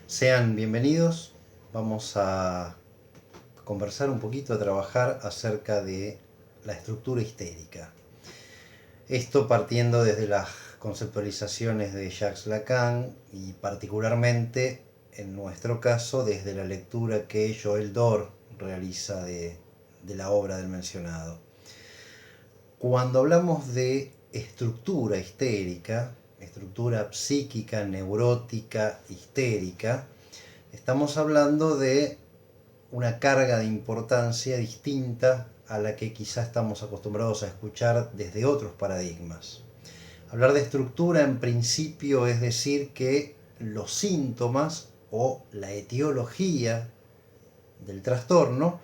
Sean bienvenidos. Vamos a conversar un poquito, a trabajar acerca de la estructura histérica. Esto partiendo desde las conceptualizaciones de Jacques Lacan y particularmente, en nuestro caso, desde la lectura que Joël Dor realiza de la obra del mencionado. Cuando hablamos de estructura histérica, estructura psíquica, neurótica, histérica, estamos hablando de una carga de importancia distinta a la que quizá estamos acostumbrados a escuchar desde otros paradigmas. Hablar de estructura en principio es decir que los síntomas o la etiología del trastorno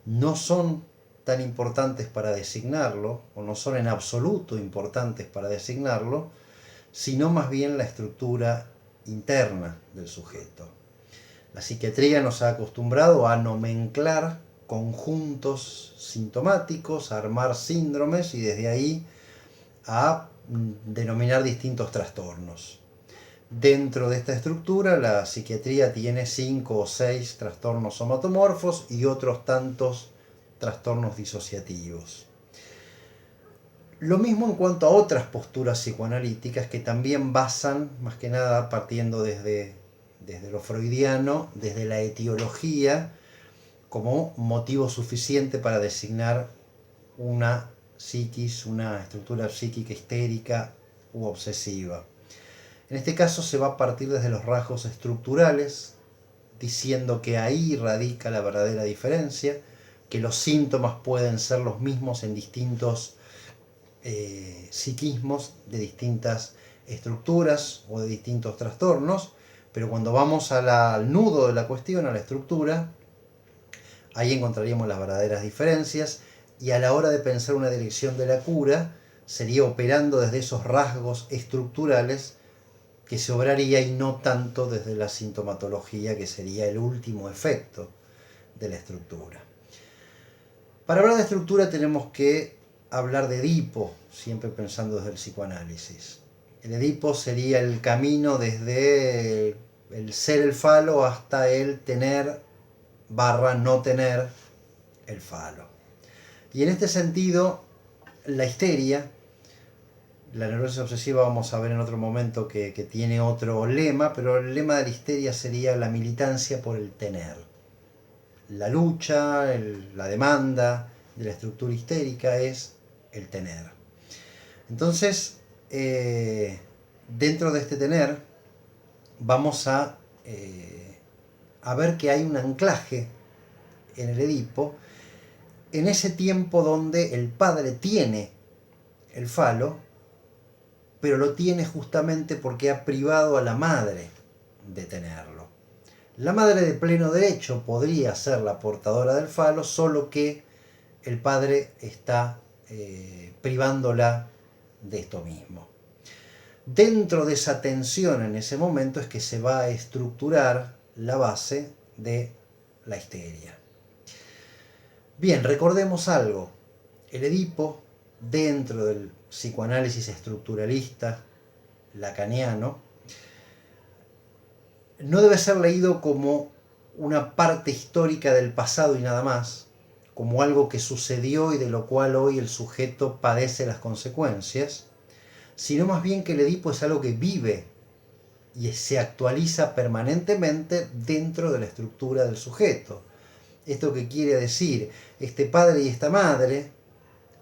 no son tan importantes para designarlo, o no son en absoluto importantes para designarlo, sino más bien la estructura interna del sujeto. La psiquiatría nos ha acostumbrado a nomenclar conjuntos sintomáticos, a armar síndromes y desde ahí a denominar distintos trastornos. Dentro de esta estructura, la psiquiatría tiene 5 o 6 trastornos somatomorfos y otros tantos trastornos disociativos. Lo mismo en cuanto a otras posturas psicoanalíticas que también basan, más que nada partiendo desde lo freudiano, desde la etiología, como motivo suficiente para designar una psiquis, una estructura psíquica histérica u obsesiva. En este caso se va a partir desde los rasgos estructurales, diciendo que ahí radica la verdadera diferencia, que los síntomas pueden ser los mismos en distintos psiquismos de distintas estructuras o de distintos trastornos, pero cuando vamos al nudo de la cuestión, a la estructura, ahí encontraríamos las verdaderas diferencias y a la hora de pensar una dirección de la cura, sería operando desde esos rasgos estructurales que se obraría y no tanto desde la sintomatología, que sería el último efecto de la estructura. Para hablar de estructura tenemos que hablar de Edipo, siempre pensando desde el psicoanálisis. El Edipo sería el camino desde el ser el falo hasta el tener / no tener el falo. Y en este sentido, la histeria, la neurosis obsesiva vamos a ver en otro momento que tiene otro lema, pero el lema de la histeria sería la militancia por el tener. La lucha, la demanda de la estructura histérica es el tener. Entonces, dentro de este tener, vamos a ver que hay un anclaje en el Edipo, en ese tiempo donde el padre tiene el falo, pero lo tiene justamente porque ha privado a la madre de tenerlo. La madre de pleno derecho podría ser la portadora del falo, solo que el padre está privándola de esto mismo. Dentro de esa tensión en ese momento es que se va a estructurar la base de la histeria. Bien, recordemos algo. El Edipo, dentro del psicoanálisis estructuralista lacaniano, no debe ser leído como una parte histórica del pasado y nada más, como algo que sucedió y de lo cual hoy el sujeto padece las consecuencias, sino más bien que el Edipo es algo que vive y se actualiza permanentemente dentro de la estructura del sujeto. ¿Esto qué quiere decir? Este padre y esta madre,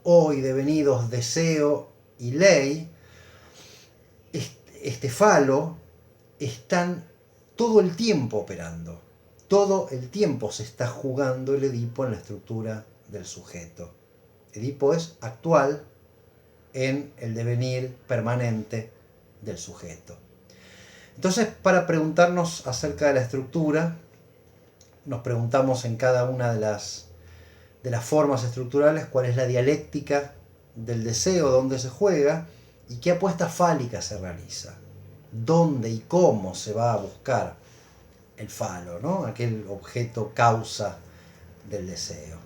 hoy devenidos deseo y ley, este falo, están todo el tiempo operando. Todo el tiempo se está jugando el Edipo en la estructura del sujeto. Edipo es actual en el devenir permanente del sujeto. Entonces, para preguntarnos acerca de la estructura, nos preguntamos en cada una de las formas estructurales cuál es la dialéctica del deseo, dónde se juega y qué apuesta fálica se realiza, dónde y cómo se va a buscar el falo, ¿no? Aquel objeto causa del deseo.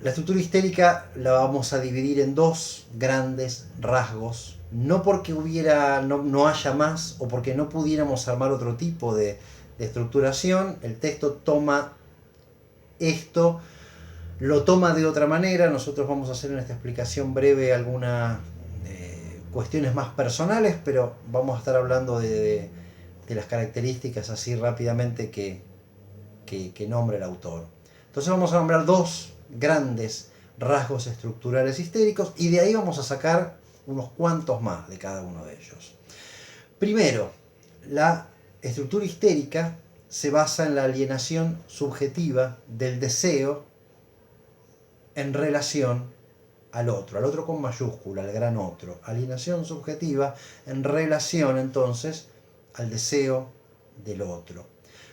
La estructura histérica la vamos a dividir en dos grandes rasgos no porque no haya más o porque no pudiéramos armar otro tipo de estructuración. El texto toma esto, lo toma de otra manera. Nosotros vamos a hacer en esta explicación breve algunas cuestiones más personales, pero vamos a estar hablando de las características así rápidamente que nombra el autor. Entonces vamos a nombrar dos grandes rasgos estructurales histéricos y de ahí vamos a sacar unos cuantos más de cada uno de ellos. Primero, la estructura histérica se basa en la alienación subjetiva del deseo en relación al otro con mayúscula, al gran otro. Alienación subjetiva en relación entonces al deseo del otro.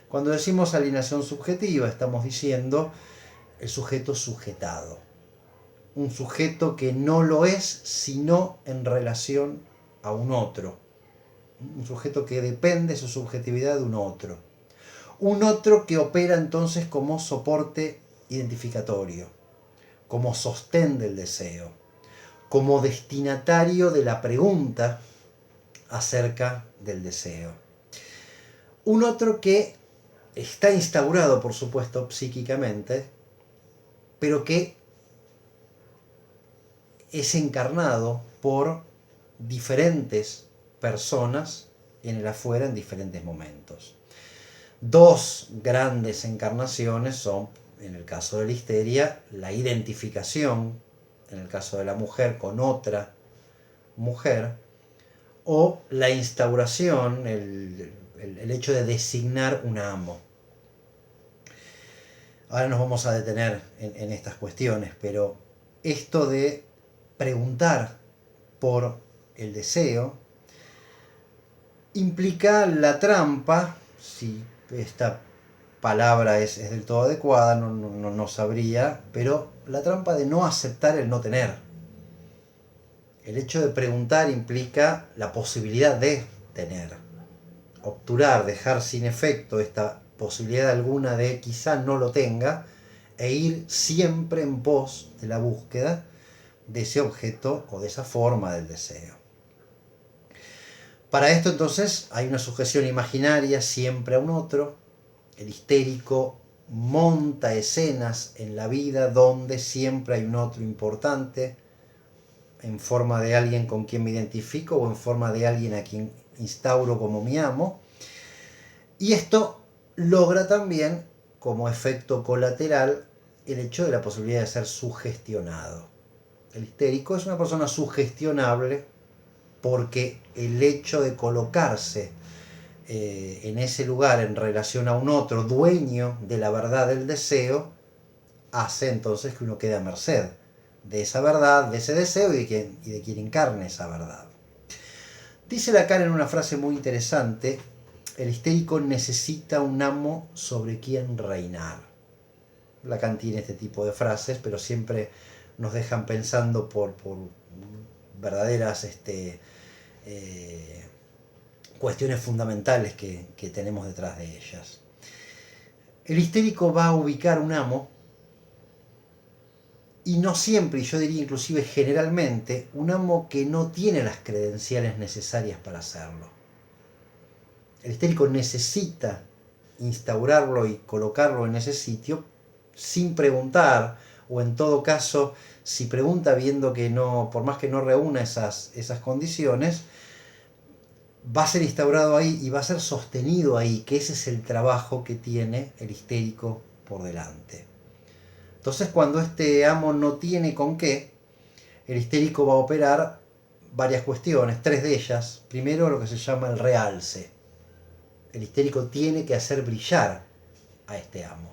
Cuando decimos alienación subjetiva, estamos diciendo el sujeto sujetado. Un sujeto que no lo es sino en relación a un otro. Un sujeto que depende su subjetividad de un otro. Un otro que opera entonces como soporte identificatorio, como sostén del deseo, como destinatario de la pregunta acerca del deseo. Un otro que está instaurado, por supuesto, psíquicamente, pero que es encarnado por diferentes personas en el afuera en diferentes momentos. Dos grandes encarnaciones son, en el caso de la histeria, la identificación, en el caso de la mujer, con otra mujer, o la instauración, el hecho de designar un amo. Ahora nos vamos a detener en estas cuestiones, pero esto de preguntar por el deseo implica la trampa, si esta palabra es del todo adecuada, no sabría, pero la trampa de no aceptar el no tener. El hecho de preguntar implica la posibilidad de tener. Obturar, dejar sin efecto esta posibilidad alguna de quizá no lo tenga e ir siempre en pos de la búsqueda de ese objeto o de esa forma del deseo. Para esto entonces hay una sujeción imaginaria siempre a un otro. El histérico monta escenas en la vida donde siempre hay un otro importante, en forma de alguien con quien me identifico o en forma de alguien a quien instauro como mi amo. Y esto logra también, como efecto colateral, el hecho de la posibilidad de ser sugestionado. El histérico es una persona sugestionable porque el hecho de colocarse en ese lugar en relación a un otro dueño de la verdad del deseo hace entonces que uno quede a merced de esa verdad, de ese deseo y de quien encarne esa verdad. Dice Lacan en una frase muy interesante: el histérico necesita un amo sobre quien reinar. Lacan tiene este tipo de frases, pero siempre nos dejan pensando por verdaderas cuestiones fundamentales que tenemos detrás de ellas. El histérico va a ubicar un amo, y no siempre, y yo diría inclusive generalmente, un amo que no tiene las credenciales necesarias para hacerlo. El histérico necesita instaurarlo y colocarlo en ese sitio sin preguntar, o en todo caso, si pregunta viendo que no, por más que no reúna esas condiciones, va a ser instaurado ahí y va a ser sostenido ahí, que ese es el trabajo que tiene el histérico por delante. Entonces, cuando este amo no tiene con qué, el histérico va a operar varias cuestiones, tres de ellas. Primero, lo que se llama el realce. El histérico tiene que hacer brillar a este amo.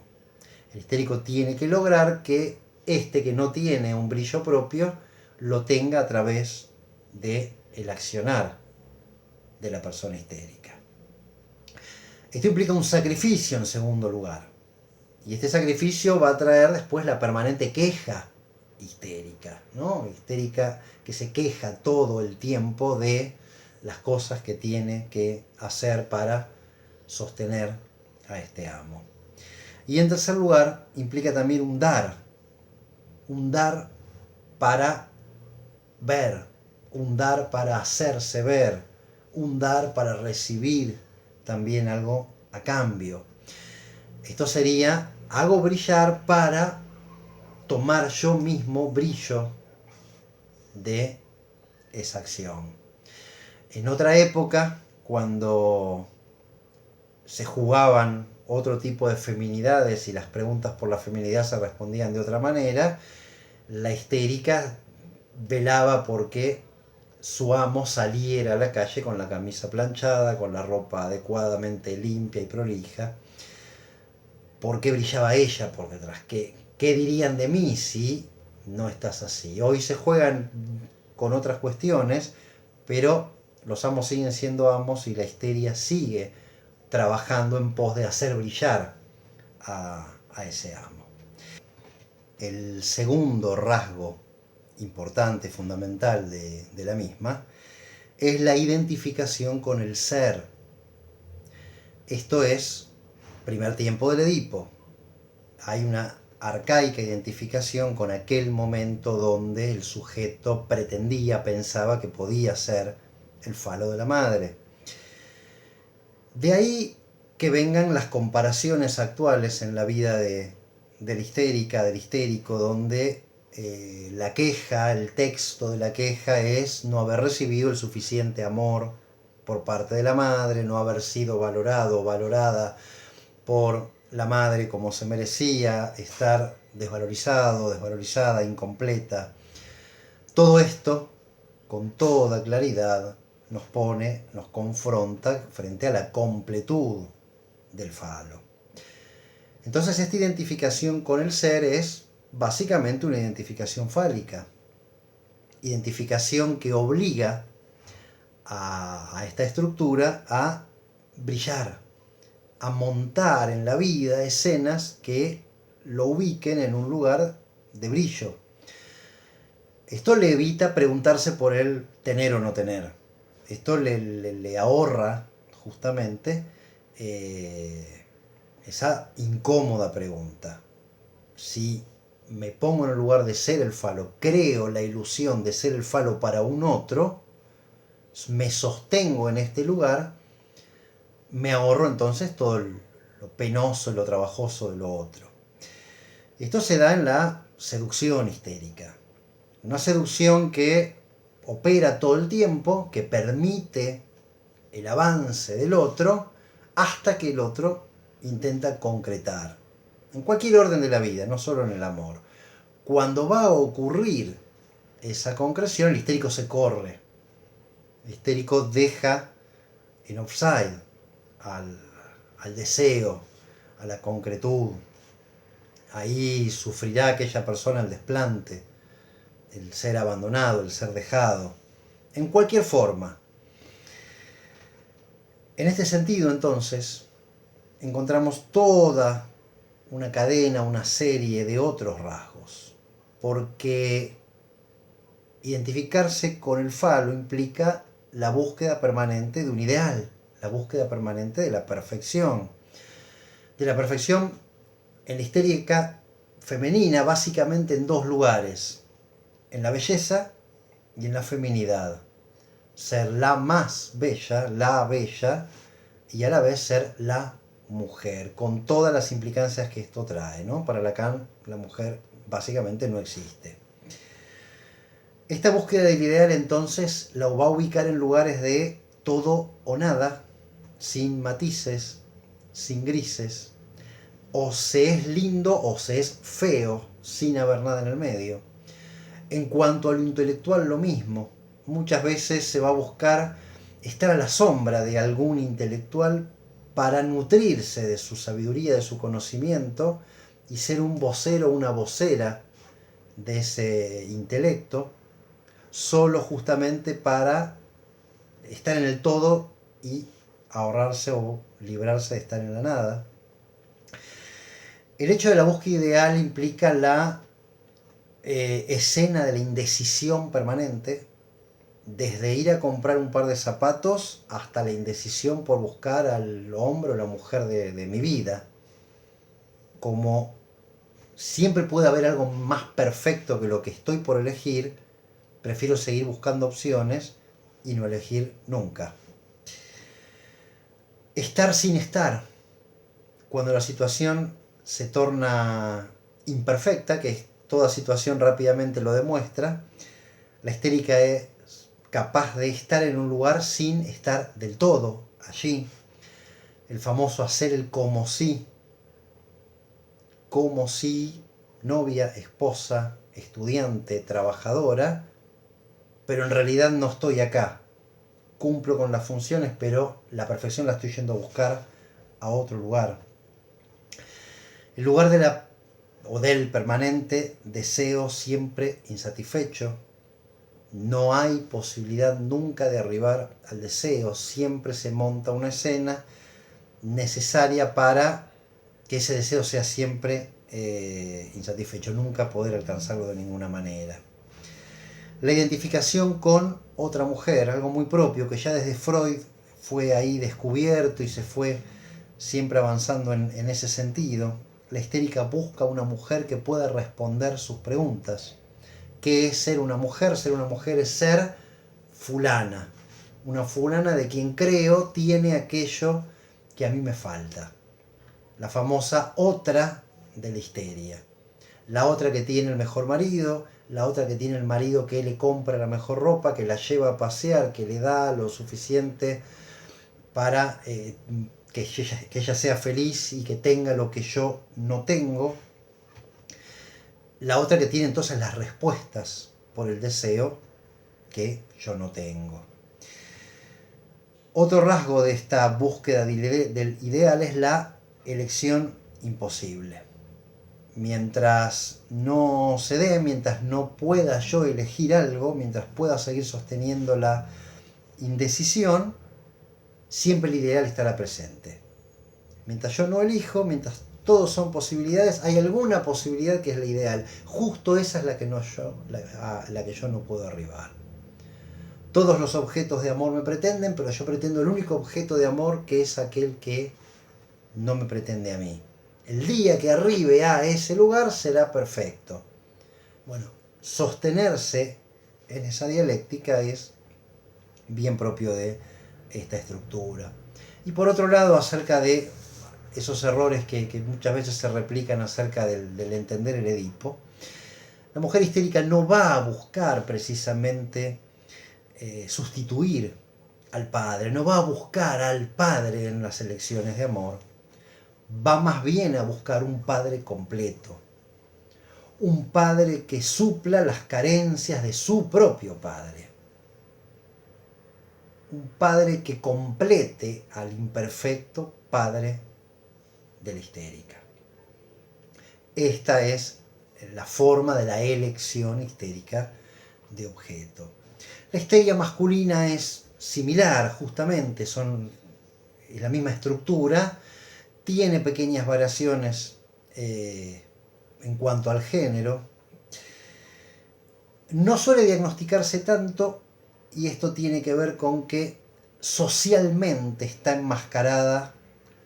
El histérico tiene que lograr que este que no tiene un brillo propio lo tenga a través del accionar de la persona histérica. Esto implica un sacrificio en segundo lugar. Y este sacrificio va a traer después la permanente queja histérica, ¿no? Histérica que se queja todo el tiempo de las cosas que tiene que hacer para sostener a este amo. Y en tercer lugar, implica también un dar para ver, un dar para hacerse ver, un dar para recibir también algo a cambio. Esto sería, hago brillar para tomar yo mismo brillo de esa acción. En otra época, cuando se jugaban otro tipo de feminidades y las preguntas por la feminidad se respondían de otra manera, la histérica velaba porque su amo saliera a la calle con la camisa planchada, con la ropa adecuadamente limpia y prolija. ¿Por qué brillaba ella por detrás? ¿Qué dirían de mí si no estás así? Hoy se juegan con otras cuestiones, pero los amos siguen siendo amos y la histeria sigue trabajando en pos de hacer brillar a ese amo. El segundo rasgo importante, fundamental de la misma, es la identificación con el ser. Esto es primer tiempo del Edipo. Hay una arcaica identificación con aquel momento donde el sujeto pretendía, pensaba que podía ser el falo de la madre. De ahí que vengan las comparaciones actuales en la vida de la histérica, del histérico, donde la queja, el texto de la queja es no haber recibido el suficiente amor por parte de la madre, no haber sido valorado o valorada por la madre como se merecía, estar desvalorizado, desvalorizada, incompleta. Todo esto, con toda claridad, nos pone, nos confronta frente a la completud del falo. Entonces esta identificación con el ser es básicamente una identificación fálica. Identificación que obliga a esta estructura a brillar, a montar en la vida escenas que lo ubiquen en un lugar de brillo. Esto le evita preguntarse por el tener o no tener. Esto le ahorra justamente esa incómoda pregunta. Si me pongo en el lugar de ser el falo, creo la ilusión de ser el falo para un otro, me sostengo en este lugar, me ahorro entonces todo lo penoso, lo trabajoso de lo otro. Esto se da en la seducción histérica. Una seducción que opera todo el tiempo, que permite el avance del otro hasta que el otro intenta concretar. En cualquier orden de la vida, no solo en el amor. Cuando va a ocurrir esa concreción, el histérico se corre. El histérico deja en offside al deseo, a la concretud. Ahí sufrirá aquella persona el desplante, el ser abandonado, el ser dejado, en cualquier forma. En este sentido, entonces, encontramos toda una cadena, una serie de otros rasgos, porque identificarse con el falo implica la búsqueda permanente de un ideal, la búsqueda permanente de la perfección en la histérica femenina, básicamente en dos lugares, en la belleza y en la feminidad. Ser la más bella, la bella, y a la vez ser la mujer, con todas las implicancias que esto trae, ¿no? Para Lacan, la mujer básicamente no existe. Esta búsqueda del ideal entonces la va a ubicar en lugares de todo o nada, sin matices, sin grises, o se es lindo o se es feo, sin haber nada en el medio. En cuanto a lo intelectual, lo mismo. Muchas veces se va a buscar estar a la sombra de algún intelectual para nutrirse de su sabiduría, de su conocimiento y ser un vocero o una vocera de ese intelecto, solo justamente para estar en el todo y ahorrarse o librarse de estar en la nada. El hecho de la búsqueda ideal implica la escena de la indecisión permanente, desde ir a comprar un par de zapatos hasta la indecisión por buscar al hombre o la mujer de mi vida. Como siempre puede haber algo más perfecto que lo que estoy por elegir, prefiero seguir buscando opciones y no elegir nunca. Estar sin estar. Cuando la situación se torna imperfecta, que toda situación rápidamente lo demuestra, la histérica es capaz de estar en un lugar sin estar del todo allí. El famoso hacer el como si, novia, esposa, estudiante, trabajadora, pero en realidad no estoy acá. Cumplo con las funciones, pero la perfección la estoy yendo a buscar a otro lugar. El lugar del permanente deseo siempre insatisfecho. No hay posibilidad nunca de arribar al deseo. Siempre se monta una escena necesaria para que ese deseo sea siempre insatisfecho, nunca poder alcanzarlo de ninguna manera. La identificación con otra mujer, algo muy propio que ya desde Freud fue ahí descubierto y se fue siempre avanzando en ese sentido. La histérica busca una mujer que pueda responder sus preguntas. ¿Qué es ser una mujer? Ser una mujer es ser fulana. Una fulana de quien creo tiene aquello que a mí me falta. La famosa otra de la histeria. La otra que tiene el mejor marido, la otra que tiene el marido que le compra la mejor ropa, que la lleva a pasear, que le da lo suficiente para que ella sea feliz y que tenga lo que yo no tengo. La otra que tiene entonces las respuestas por el deseo que yo no tengo. Otro rasgo de esta búsqueda del ideal es la elección imposible. Mientras no se dé, mientras no pueda yo elegir algo, mientras pueda seguir sosteniendo la indecisión, siempre el ideal estará presente. Mientras yo no elijo, mientras todos son posibilidades, hay alguna posibilidad que es la ideal. Justo esa es la que yo no puedo arribar. Todos los objetos de amor me pretenden, pero yo pretendo el único objeto de amor que es aquel que no me pretende a mí. El día que arribe a ese lugar será perfecto. Bueno, sostenerse en esa dialéctica es bien propio de esta estructura. Y por otro lado, acerca de esos errores que muchas veces se replican acerca del entender el Edipo, la mujer histérica no va a buscar precisamente sustituir al padre, no va a buscar al padre en las elecciones de amor, va más bien a buscar un padre completo, un padre que supla las carencias de su propio padre, un padre que complete al imperfecto padre de la histérica. Esta es la forma de la elección histérica de objeto. La histeria masculina es similar, justamente, es la misma estructura, tiene pequeñas variaciones en cuanto al género. No suele diagnosticarse tanto, y esto tiene que ver con que socialmente está enmascarada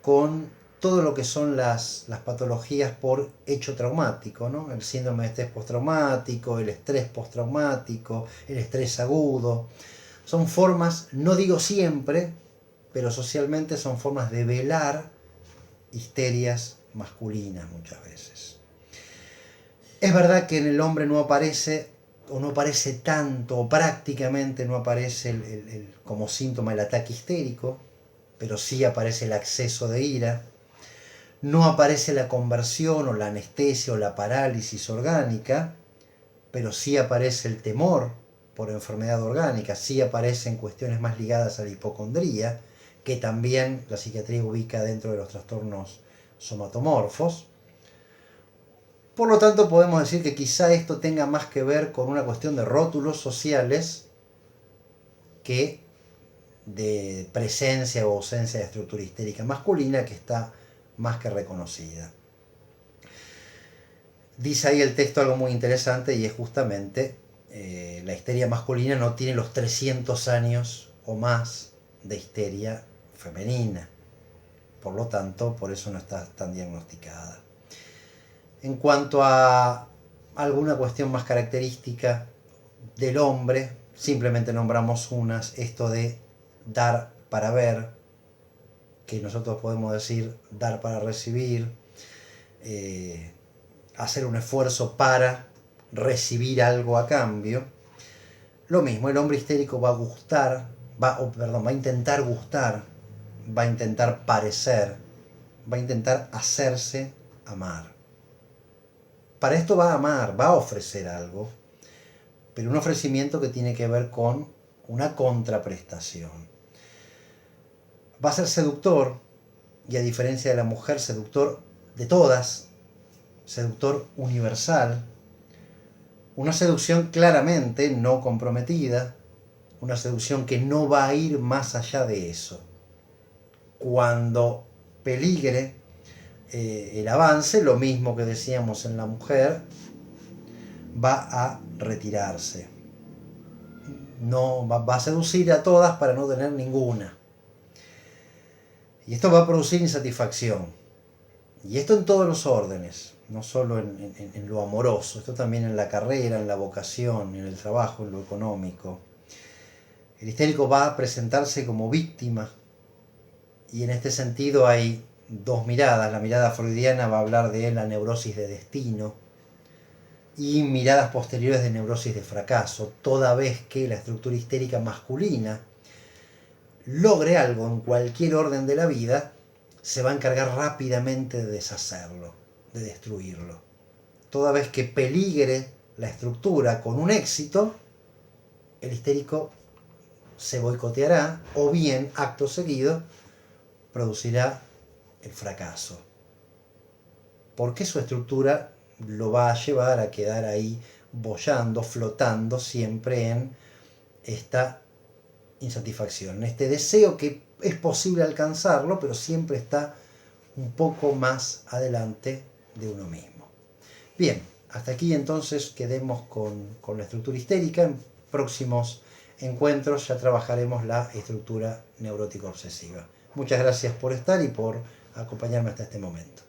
con todo lo que son las patologías por hecho traumático, ¿no? El síndrome de estrés postraumático, el estrés postraumático, el estrés agudo. Son formas, no digo siempre, pero socialmente son formas de velar histerias masculinas muchas veces. Es verdad que en el hombre no aparece, o no aparece tanto, o prácticamente no aparece como síntoma el ataque histérico, pero sí aparece el acceso de ira. No aparece la conversión o la anestesia o la parálisis orgánica, pero sí aparece el temor por enfermedad orgánica, sí aparecen cuestiones más ligadas a la hipocondría, que también la psiquiatría ubica dentro de los trastornos somatomorfos. Por lo tanto, podemos decir que quizá esto tenga más que ver con una cuestión de rótulos sociales que de presencia o ausencia de estructura histérica masculina, que está más que reconocida. Dice ahí el texto algo muy interesante, y es justamente la histeria masculina no tiene los 300 años o más de histeria femenina. Por lo tanto, por eso no está tan diagnosticada. En cuanto a alguna cuestión más característica, del hombre, simplemente nombramos unas, esto de dar para ver, que nosotros podemos decir dar para recibir, hacer un esfuerzo para recibir algo a cambio. Lo mismo, el hombre histérico va a gustar, va a intentar gustar, va a intentar parecer, va a intentar hacerse amar. Para esto va a amar, va a ofrecer algo, pero un ofrecimiento que tiene que ver con una contraprestación. Va a ser seductor, y a diferencia de la mujer, seductor de todas, seductor universal, una seducción claramente no comprometida, una seducción que no va a ir más allá de eso. Cuando peligre el avance, lo mismo que decíamos en la mujer, va a retirarse. No, va a seducir a todas para no tener ninguna. Y esto va a producir insatisfacción. Y esto en todos los órdenes, no solo en lo amoroso, esto también en la carrera, en la vocación, en el trabajo, en lo económico. El histérico va a presentarse como víctima, y en este sentido hay dos miradas. La mirada freudiana va a hablar de la neurosis de destino, y miradas posteriores de neurosis de fracaso, toda vez que la estructura histérica masculina logre algo en cualquier orden de la vida, se va a encargar rápidamente de deshacerlo, de destruirlo. Toda vez que peligre la estructura con un éxito, el histérico se boicoteará, o bien, acto seguido, producirá el fracaso. Porque su estructura lo va a llevar a quedar ahí boyando, flotando siempre en esta insatisfacción, en este deseo que es posible alcanzarlo, pero siempre está un poco más adelante de uno mismo. Bien, hasta aquí entonces quedemos con la estructura histérica. En próximos encuentros ya trabajaremos la estructura neurótico obsesiva. Muchas gracias por estar y por acompañarme hasta este momento.